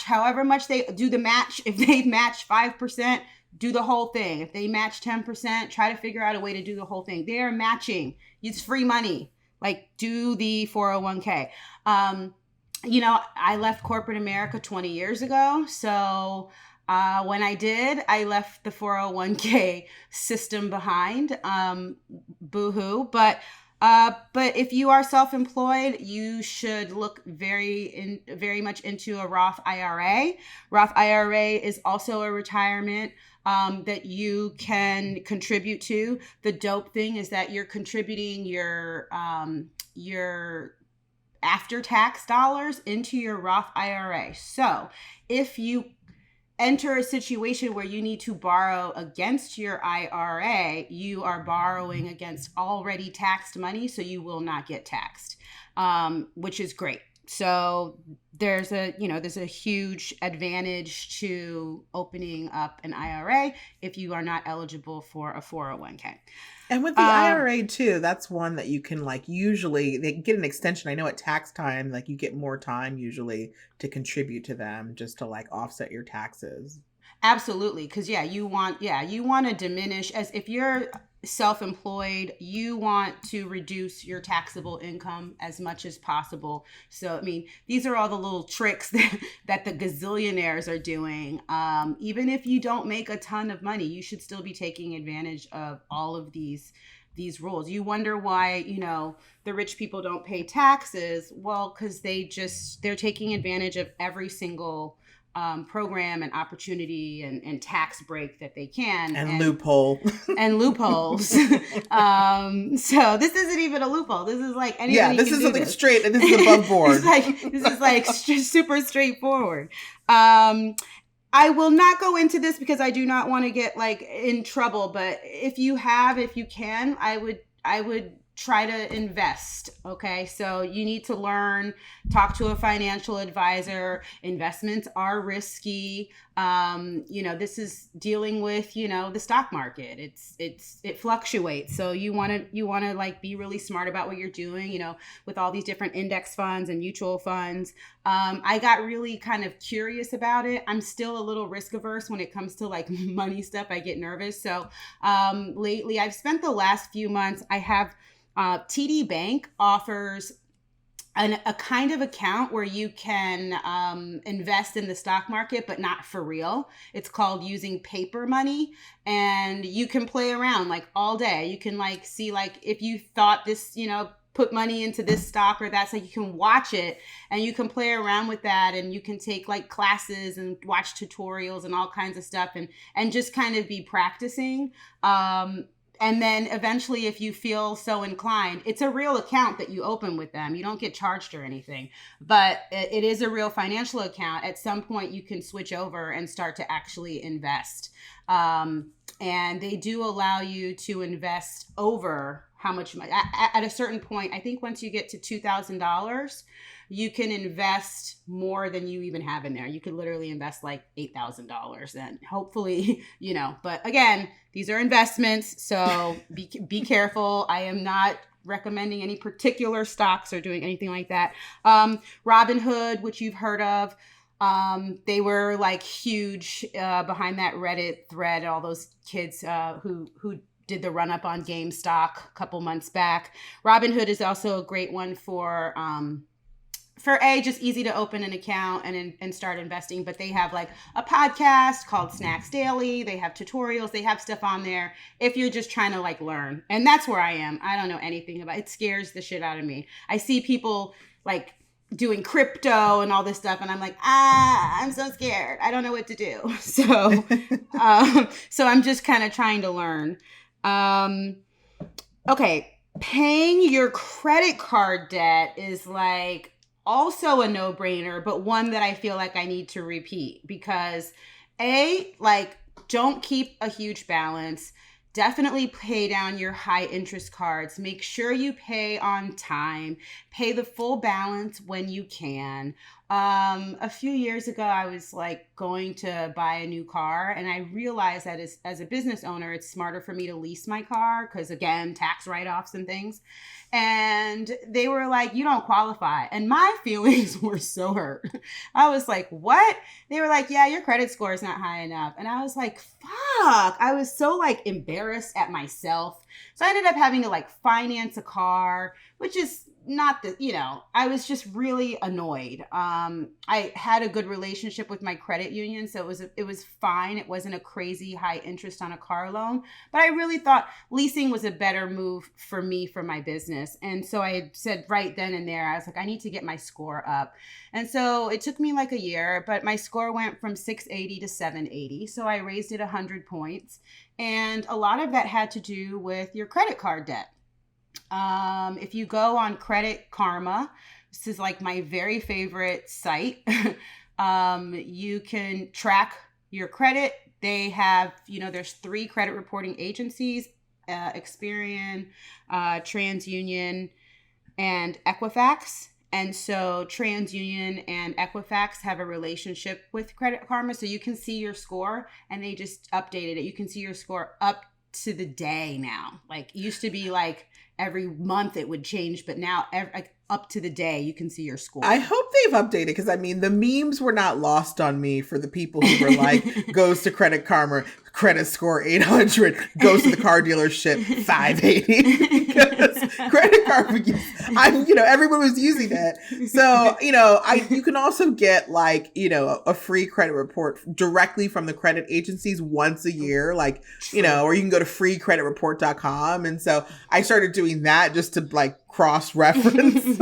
however much they do the match. If they match 5%, do the whole thing. If they match 10%, try to figure out a way to do the whole thing. They are matching. It's free money. Like, do the 401k. I left corporate America 20 years ago. So when I did, I left the 401k system behind. Boo-hoo. But if you are self-employed, you should look very much into a Roth IRA. Roth IRA is also a retirement that you can contribute to. The dope thing is that you're contributing your after-tax dollars into your Roth IRA. So if you enter a situation where you need to borrow against your IRA, you are borrowing against already taxed money, so you will not get taxed, which is great. So there's a huge advantage to opening up an IRA if you are not eligible for a 401k. And with the IRA too, that's one that you can like, usually they get an extension. I know at tax time, like you get more time usually to contribute to them just to like offset your taxes. Absolutely. Because you want to diminish, as if you're self-employed, you want to reduce your taxable income as much as possible. So, I mean, these are all the little tricks that the gazillionaires are doing. Even if you don't make a ton of money, you should still be taking advantage of all of these rules. You wonder why, the rich people don't pay taxes. Well, because they're taking advantage of every single program and opportunity and tax break that they can. And loophole. And loopholes. So this isn't even a loophole. This is like anybody Yeah, this can is do like this. straight, this is above board. This is like super straightforward. I will not go into this because I do not want to get like in trouble, but if you can, I would try to invest. Okay. So you need to learn, talk to a financial advisor. Investments are risky. This is dealing with, the stock market. It fluctuates. So you want to like be really smart about what you're doing, with all these different index funds and mutual funds. I got really kind of curious about it. I'm still a little risk averse when it comes to like money stuff. I get nervous. So lately I've spent the last few months, I have TD Bank offers a kind of account where you can invest in the stock market, but not for real. It's called using paper money, and you can play around like all day. You can like see like if you thought this, put money into this stock or that, so you can watch it and you can play around with that, and you can take like classes and watch tutorials and all kinds of stuff and just kind of be practicing. And then eventually, if you feel so inclined, it's a real account that you open with them. You don't get charged or anything, but it is a real financial account. At some point, you can switch over and start to actually invest. And they do allow you to invest over how much money at a certain point. I think once you get to $2,000, you can invest more than you even have in there. You could literally invest like $8,000 and hopefully, but again, these are investments. So be careful. I am not recommending any particular stocks or doing anything like that. Robinhood, which you've heard of, they were like huge behind that Reddit thread, all those kids who did the run up on GameStop a couple months back. Robinhood is also a great one for just easy to open an account and start investing. But they have like a podcast called Snacks Daily. They have tutorials. They have stuff on there if you're just trying to like learn. And that's where I am. I don't know anything about it. It scares the shit out of me. I see people like doing crypto and all this stuff, and I'm like, I'm so scared. I don't know what to do. So, so I'm just kind of trying to learn. Okay. Paying your credit card debt is like also a no-brainer, but one that I feel like I need to repeat because don't keep a huge balance. Definitely pay down your high interest cards. Make sure you pay on time. Pay the full balance when you can. A few years ago, I was like going to buy a new car, and I realized that as a business owner, it's smarter for me to lease my car because, again, tax write-offs and things. And they were like, you don't qualify. And my feelings were so hurt. I was like, what? They were like, yeah, your credit score is not high enough. And I was like, fuck. I was so like embarrassed at myself. So I ended up having to like finance a car, which is not the, I was just really annoyed. I had a good relationship with my credit union, so it was fine. It wasn't a crazy high interest on a car loan, but I really thought leasing was a better move for me for my business. And so I said right then and there, I was like, I need to get my score up. And so it took me like a year, but my score went from 680 to 780. So I raised it 100 points. And a lot of that had to do with your credit card debt. If you go on Credit Karma, this is like my very favorite site. You can track your credit. They have, there's 3 credit reporting agencies, Experian, TransUnion, and Equifax. And so TransUnion and Equifax have a relationship with Credit Karma. So you can see your score, and they just updated it. You can see your score up to the day now. Like it used to be like every month it would change, but now up to the day you can see your score. I hope they've updated, because I mean the memes were not lost on me for the people who were like, goes to Credit Karma, credit score 800, goes to the car dealership 580. Because Credit Karma, everyone was using that. So, you can also get like, a free credit report directly from the credit agencies once a year, like, or you can go to freecreditreport.com. And so I started doing that just to like cross-reference.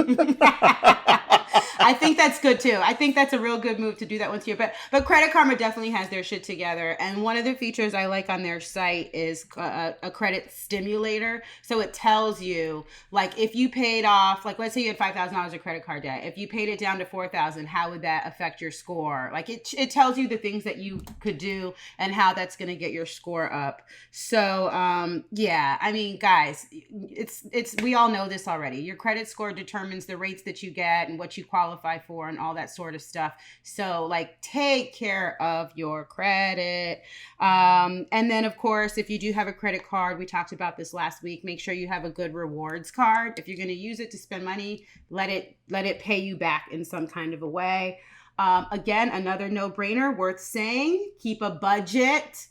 I think that's good too. I think that's a real good move to do that once a year. But Credit Karma definitely has their shit together. And one of the features I like on their site is a credit stimulator. So it tells you, like, if you paid off, like, let's say you had $5,000 of credit card debt. If you paid it down to $4,000, how would that affect your score? Like, it tells you the things that you could do and how that's going to get your score up. So, yeah, I mean, guys, we all know this already. Your credit score determines the rates that you get and what you qualify for and all that sort of stuff. So, like, take care of your credit. And then, of course, if you do have a credit card, we talked about this last week, make sure you have a good rewards card. If you're going to use it to spend money, let it pay you back in some kind of a way. Again, another no-brainer worth saying, keep a budget.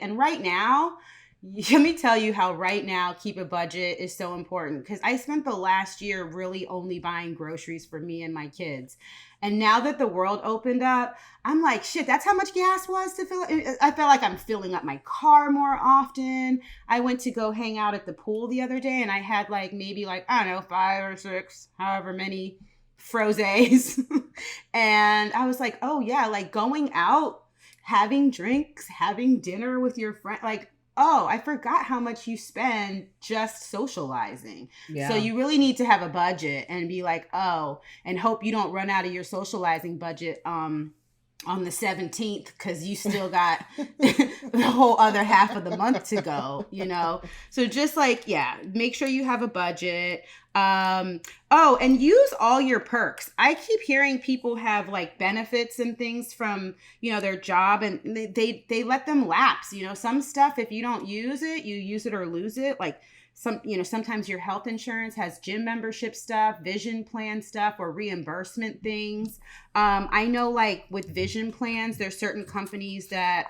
And right now, let me tell you how right now keep a budget is so important, because I spent the last year really only buying groceries for me and my kids. And now that the world opened up, I'm like, shit, that's how much gas was to fill it. I feel like I'm filling up my car more often. I went to go hang out at the pool the other day and I had maybe I don't know, 5 or 6, however many frozes. And I was like, oh yeah, like going out, having drinks, having dinner with your friend, oh, I forgot how much you spend just socializing. Yeah. So you really need to have a budget and be like, oh, and hope you don't run out of your socializing budget on the 17th, because you still got the whole other half of the month to go, So just make sure you have a budget. And use all your perks. I keep hearing people have benefits and things from, their job, and they let them lapse. Some stuff, if you don't use it, you use it or lose it. Sometimes your health insurance has gym membership stuff, vision plan stuff, or reimbursement things. I know with vision plans, there's certain companies that,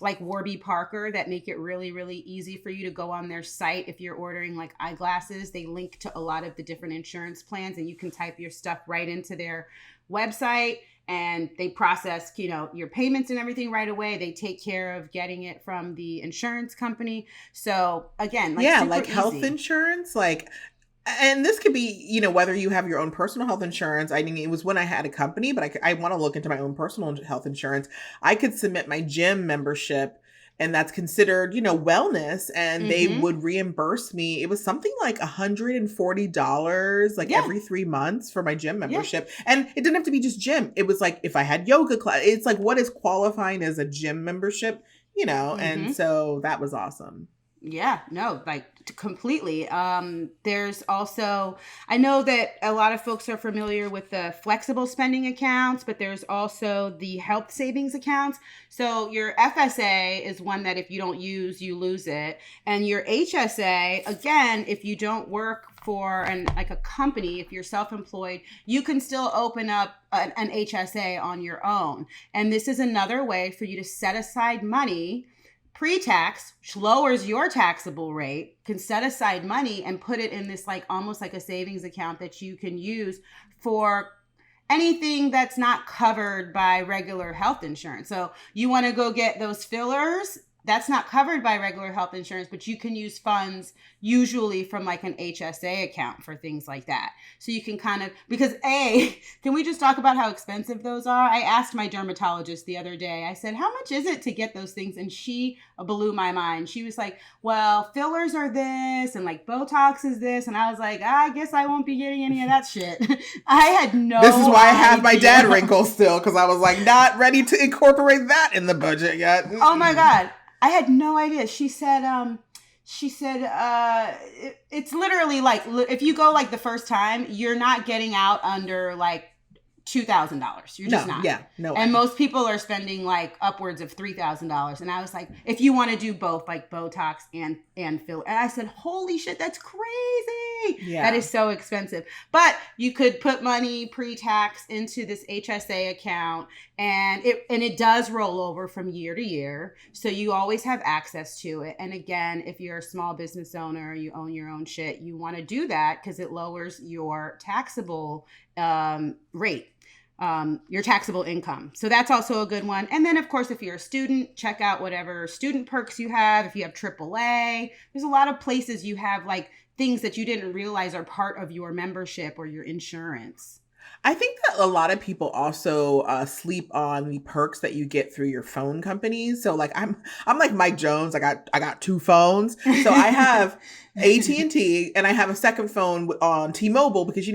like Warby Parker, that make it really, really easy for you to go on their site. If you're ordering eyeglasses, they link to a lot of the different insurance plans, and you can type your stuff right into their website, and they process, your payments and everything right away. They take care of getting it from the insurance company. So again, health insurance, and this could be, whether you have your own personal health insurance. I mean, it was when I had a company, but I want to look into my own personal health insurance. I could submit my gym membership, and that's considered, wellness, and they would reimburse me. It was something like $140, every 3 months for my gym membership. Yeah. And it didn't have to be just gym. It was if I had yoga class, it's what is qualifying as a gym membership, and so that was awesome. Yeah, no, completely. There's also, I know that a lot of folks are familiar with the flexible spending accounts, but there's also the health savings accounts. So your FSA is one that if you don't use, you lose it. And your HSA, again, if you don't work for a company, if you're self-employed, you can still open up an HSA on your own. And this is another way for you to set aside money pre-tax, which lowers your taxable rate, can set aside money and put it in this almost like a savings account that you can use for anything that's not covered by regular health insurance. So you want to go get those fillers, that's not covered by regular health insurance, but you can use funds usually from an HSA account for things like that. So you can because can we just talk about how expensive those are? I asked my dermatologist the other day, I said, how much is it to get those things? And she blew my mind. She was like, well, fillers are this and Botox is this. And I was like, I guess I won't be getting any of that shit. I had no This is why I have my dad wrinkles still, because I was not ready to incorporate that in the budget yet. Oh my God. I had no idea. She said, it's literally if you go the first time, you're not getting out under $2,000. You're just not. Yeah, no. And most people are spending upwards of $3,000. And I was like, if you want to do both, Botox and fill. And I said, holy shit, that's crazy. Yeah. That is so expensive. But you could put money pre-tax into this HSA account, and it does roll over from year to year. So you always have access to it. And again, if you're a small business owner, you own your own shit, you want to do that because it lowers your taxable rate. Your taxable income. So that's also a good one. And then of course, if you're a student, check out whatever student perks you have. If you have AAA, there's a lot of places you have things that you didn't realize are part of your membership or your insurance. I think that a lot of people also sleep on the perks that you get through your phone companies. So like I'm like Mike Jones. I got two phones. So I have AT&T and I have a second phone on T-Mobile because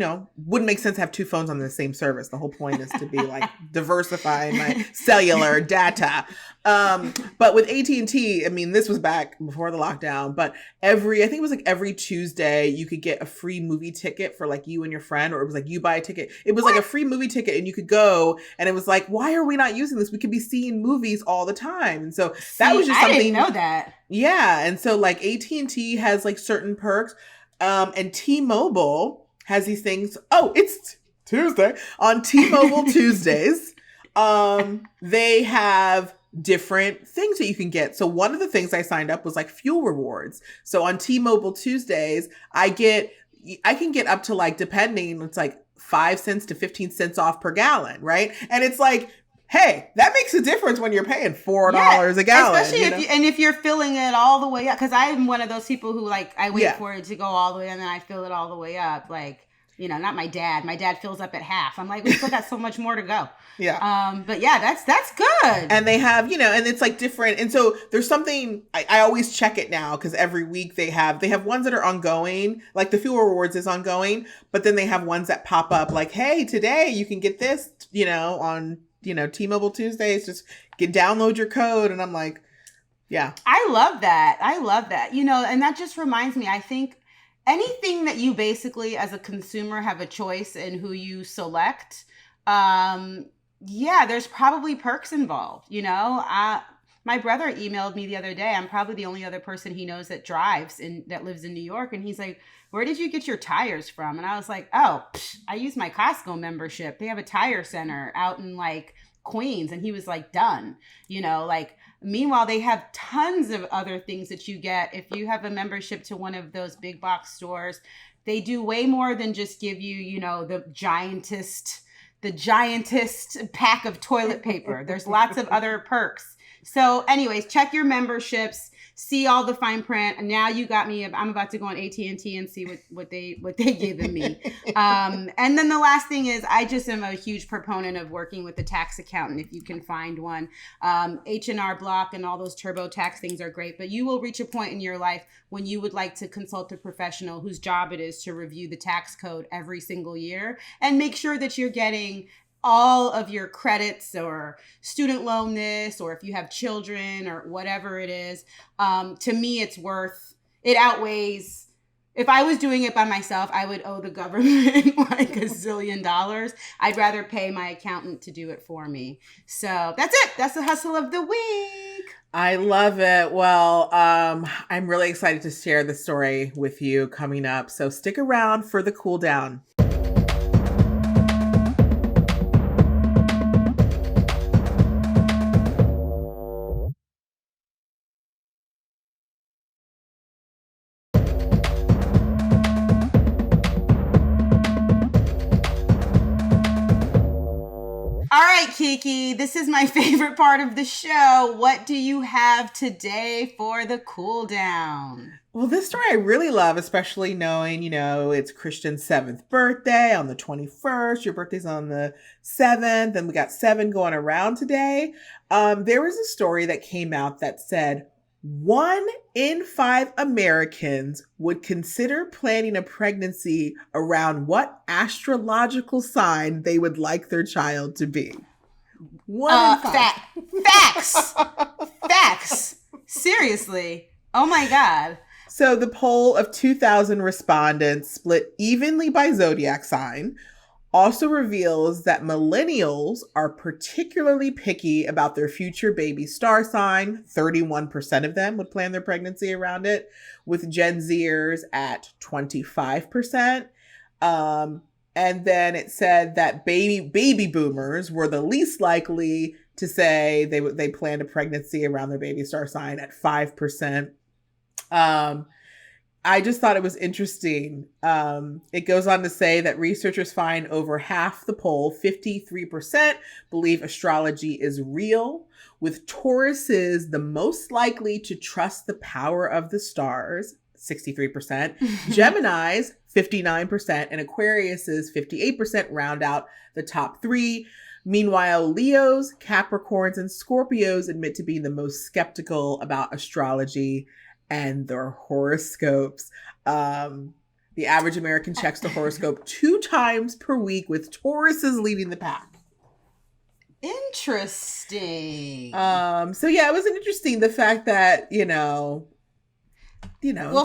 wouldn't make sense to have two phones on the same service. The whole point is to be like diversifying my cellular data. But with AT&T, I mean, this was back before the lockdown, but I think it was like every Tuesday you could get a free movie ticket for like you and your friend, or it was like you buy a ticket. It was like a free movie ticket and you could go, and it was like, why are we not using this? We could be seeing movies all the time. And so that was just something. I didn't know that. Yeah. And so like AT&T has like certain perks, and T-Mobile has these things. Oh, it's Tuesday on T-Mobile Tuesdays. They have different things that you can get. So one of the things I signed up was like fuel rewards. So on T-Mobile Tuesdays, I can get up to like, depending, it's like 5 cents to 15 cents off per gallon, right? And it's like, hey, that makes a difference when you're paying $4 a gallon. Especially if you're filling it all the way up. Because I'm one of those people who like, I wait for it to go all the way and then I fill it all the way up. Like, not my dad. My dad fills up at half. I'm like, we still got so much more to go. Yeah. But yeah, that's good. And they have, and it's like different. And so there's something, I always check it now because every week they have ones that are ongoing, like the fuel rewards is ongoing, but then they have ones that pop up like, hey, today you can get this, on, T-Mobile Tuesdays, just download your code. And I'm like, yeah. I love that. And that just reminds me, I think anything that you basically as a consumer have a choice in who you select, there's probably perks involved. My brother emailed me the other day. I'm probably the only other person he knows that that lives in New York. And he's like, where did you get your tires from? And I was like, I use my Costco membership. They have a tire center out in like Queens. And he was like, done, meanwhile, they have tons of other things that you get. If you have a membership to one of those big box stores, they do way more than just give you, the giantest pack of toilet paper. There's lots of other perks. So anyways, check your memberships, see all the fine print. And now you got me. I'm about to go on AT&T and see what they given me. And then the last thing is, I just am a huge proponent of working with a tax accountant if you can find one. H&R Block and all those TurboTax things are great, but you will reach a point in your life when you would like to consult a professional whose job it is to review the tax code every single year and make sure that you're getting all of your credits or student loan this, or if you have children or whatever it is. To me, it outweighs, if I was doing it by myself, I would owe the government like $1 zillion. I'd rather pay my accountant to do it for me. So that's it. That's the hustle of the week. I love it. Well, I'm really excited to share the story with you coming up. So stick around for the cool down. All right, Kiki, this is my favorite part of the show. What do you have today for the cool down? Well, this story I really love, especially knowing, it's Christian's 7th birthday on the 21st. Your birthday's on the 7th, and we got 7 going around today. There was a story that came out that said 1 in 5 Americans would consider planning a pregnancy around what astrological sign they would like their child to be. 1 in 5. Facts. Seriously. Oh my God. So the poll of 2,000 respondents split evenly by zodiac sign also reveals that millennials are particularly picky about their future baby star sign. 31% of them would plan their pregnancy around it, with Gen Zers at 25%. And then it said that baby boomers were the least likely to say they planned a pregnancy around their baby star sign at 5%. I just thought it was interesting. It goes on to say that researchers find over half the poll, 53%, believe astrology is real, with Tauruses the most likely to trust the power of the stars, 63%, Geminis, 59%, and Aquarius's 58% round out the top three. Meanwhile, Leos, Capricorns, and Scorpios admit to being the most skeptical about astrology and their horoscopes. The average American checks the horoscope 2 times per week, with Tauruses leading the pack. Interesting. So yeah, it was interesting the fact that, Well,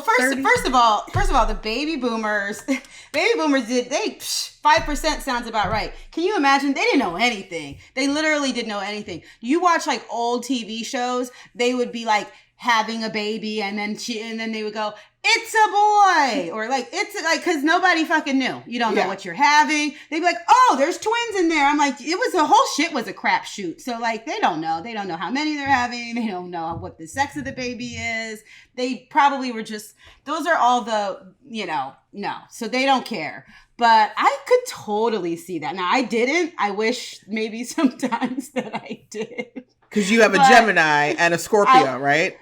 first of all, the baby boomers did 5% sounds about right. Can you imagine? They didn't know anything. They literally didn't know anything. You watch like old TV shows, they would be like having a baby and then they would go, "It's a boy," or like, "It's like," because nobody fucking knew. You don't know what you're having. They'd be like, "Oh, there's twins in there." I'm like, the whole shit was a crapshoot. So like, they don't know. They don't know how many they're having. They don't know what the sex of the baby is. They probably were just, those are all the, no. So they don't care. But I could totally see that. Now, I didn't. I wish maybe sometimes that I did. Because you have a Gemini and a Scorpio, right?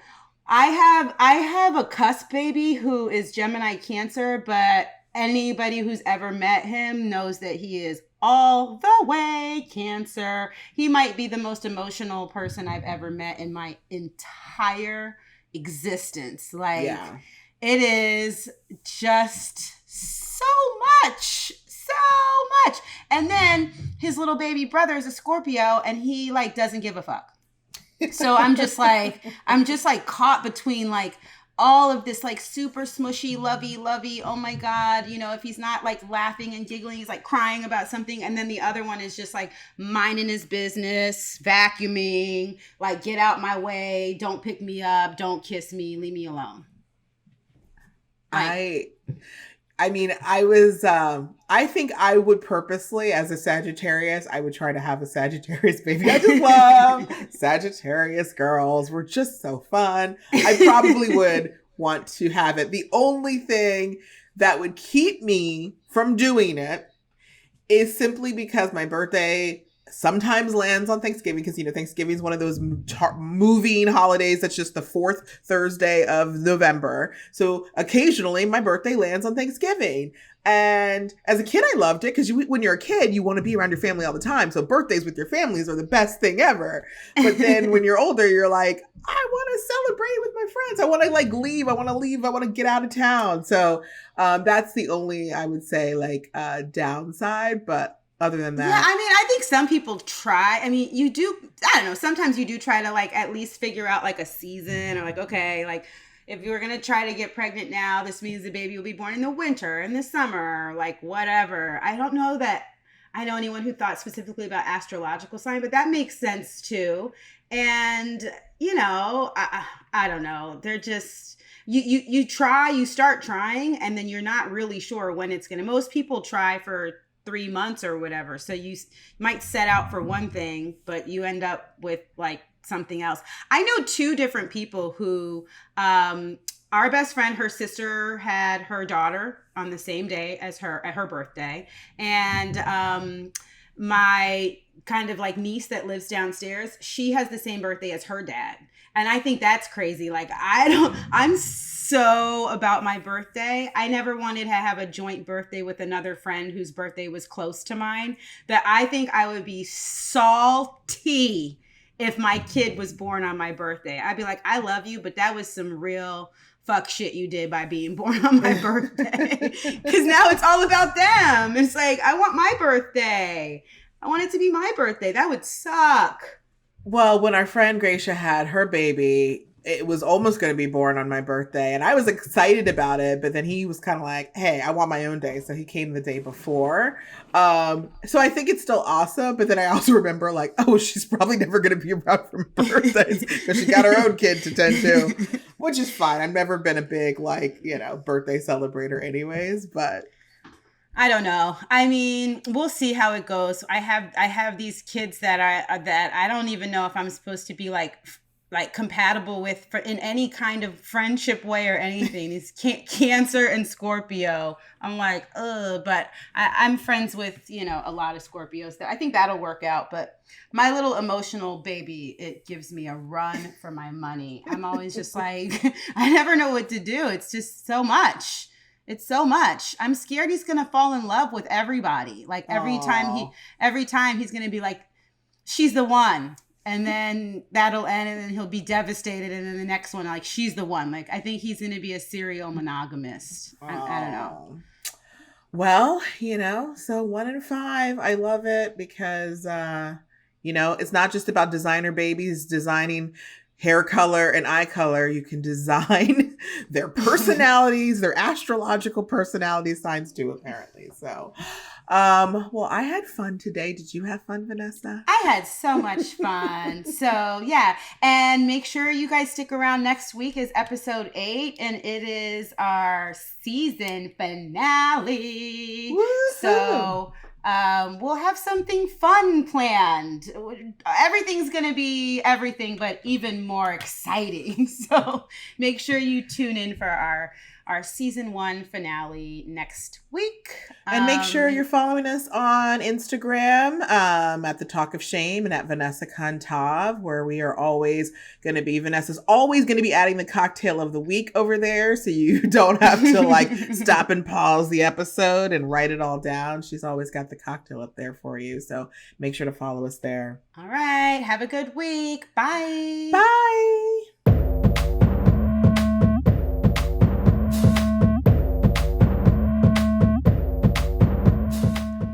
I have a cusp baby who is Gemini Cancer, but anybody who's ever met him knows that he is all the way Cancer. He might be the most emotional person I've ever met in my entire existence. Like, It is just so much. And then his little baby brother is a Scorpio, and he like doesn't give a fuck. So I'm just like caught between like all of this like super smushy, lovey, oh my God, if he's not like laughing and giggling, he's like crying about something. And then the other one is just like minding his business, vacuuming, like, get out my way, don't pick me up, don't kiss me, leave me alone. I think I would purposely, as a Sagittarius, I would try to have a Sagittarius baby. I just love Sagittarius girls. We're just so fun. I probably would want to have it. The only thing that would keep me from doing it is simply because my birthday sometimes lands on Thanksgiving, because Thanksgiving is one of those moving holidays that's just the fourth Thursday of November. So occasionally my birthday lands on Thanksgiving. And as a kid, I loved it because when you're a kid, you want to be around your family all the time. So birthdays with your families are the best thing ever. But then when you're older, you're like, I want to celebrate with my friends. I want to like leave. I want to leave. I want to get out of town. So that's the only, I would say, like downside. But other than that. Yeah, I think some people try. You do, I don't know, sometimes you do try to like at least figure out like a season, or like, okay, like if you were going to try to get pregnant now, this means the baby will be born in the winter, in the summer, like whatever. I don't know that I know anyone who thought specifically about astrological sign, but that makes sense too. And, I don't know. They're just, you start trying, and then you're not really sure when it's going to, most people try for 3 months or whatever. So you might set out for one thing, but you end up with like something else. I know 2 different people who, our best friend, her sister had her daughter on the same day as her at her birthday. And my kind of like niece that lives downstairs, she has the same birthday as her dad. And I think that's crazy. Like, I'm so about my birthday. I never wanted to have a joint birthday with another friend whose birthday was close to mine. But I think I would be salty if my kid was born on my birthday. I'd be like, I love you, but that was some real fuck shit you did by being born on my birthday. Because now it's all about them. It's like, I want my birthday. I want it to be my birthday. That would suck. Well, when our friend Gracia had her baby, it was almost going to be born on my birthday, and I was excited about it, but then he was kind of like, hey, I want my own day. So he came the day before. So I think it's still awesome. But then I also remember like, oh, she's probably never going to be around for birthdays because she got her own kid to tend to, which is fine. I've never been a big birthday celebrator anyways, but I don't know. We'll see how it goes. I have these kids that I don't even know if I'm supposed to be like compatible with in any kind of friendship way or anything. These Cancer and Scorpio. I'm like, ugh. But I'm friends with a lot of Scorpios. I think that'll work out. But my little emotional baby, it gives me a run for my money. I'm always just like, I never know what to do. It's just so much. It's so much. I'm scared he's gonna fall in love with everybody. Like every time he's gonna be like, she's the one. And then that'll end and then he'll be devastated. And then the next one, like, she's the one. Like, I think he's gonna be a serial monogamist. I don't know. Well, so 1 in 5. I love it because, it's not just about designer babies designing hair color and eye color. You can design their personalities, their astrological personality signs too, apparently. So, well, I had fun today. Did you have fun, Vanessa? I had so much fun. So yeah. And make sure you guys stick around. Next week is episode 8 and it is our season finale. Woo-hoo. So we'll have something fun planned. Everything's going to be everything, but even more exciting. So make sure you tune in for our season 1 finale next week. And make sure you're following us on Instagram at The Talk of Shame and at Vanessa Kantav, where we are always going to be, Vanessa's always going to be adding the cocktail of the week over there. So you don't have to stop and pause the episode and write it all down. She's always got the cocktail up there for you. So make sure to follow us there. All right. Have a good week. Bye. Bye.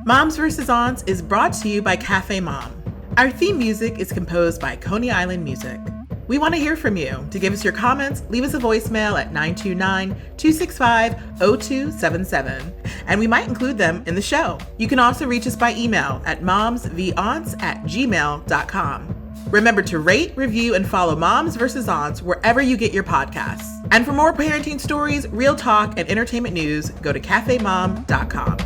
Moms vs. Aunts is brought to you by CafeMom. Our theme music is composed by Coney Island Music. We want to hear from you. To give us your comments, leave us a voicemail at 929-265-0277, and we might include them in the show. You can also reach us by email at momsvaunts@gmail.com. Remember to rate, review, and follow Moms vs. Aunts wherever you get your podcasts. And for more parenting stories, real talk, and entertainment news, go to cafemom.com.